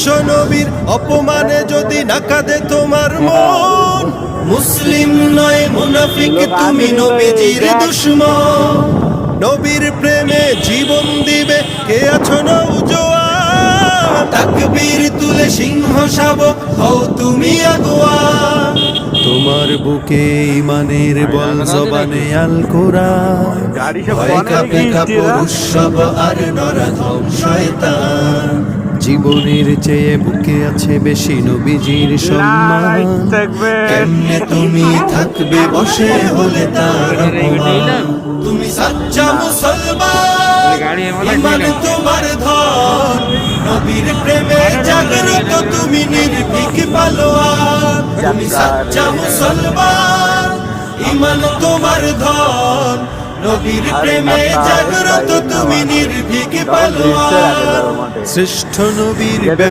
বিশ্ব নবীর অপমানে যদি না কাঁদে তোমার মন, মুসলিম নয় মুনাফিক তুমি নবীজির দুশমন। নবীর প্রেমে জীবন দিবে কে আছো নওজোয়ান, তাকবীর তুলে সিংহ শাবক হও তুমি আগুয়ান। তোমার বুকে ইমানের বল জবানে আল কোরআন, ভয় কাঁপে কাপড় উৎসব আর নরধম শয়তান। জীবনের চেয়ে বুকে আছে বেশি নবীজির সম্মান, কেমনে তুমি থাকবে বসে হলে তার অপমান। তুমি সাচ্চা মুসলমান, ইমান তোমার ধন, নবীর প্রেমে জাগ্রত তুমি নির্ভীক পালোয়ান। তুমি সাচ্চা মুসলমান, ইমান তোমার ধন, নবীর প্রেমে জাগ্রত তুমি নির্ভীক পালোয়ান। শ্রেষ্ঠ নবীর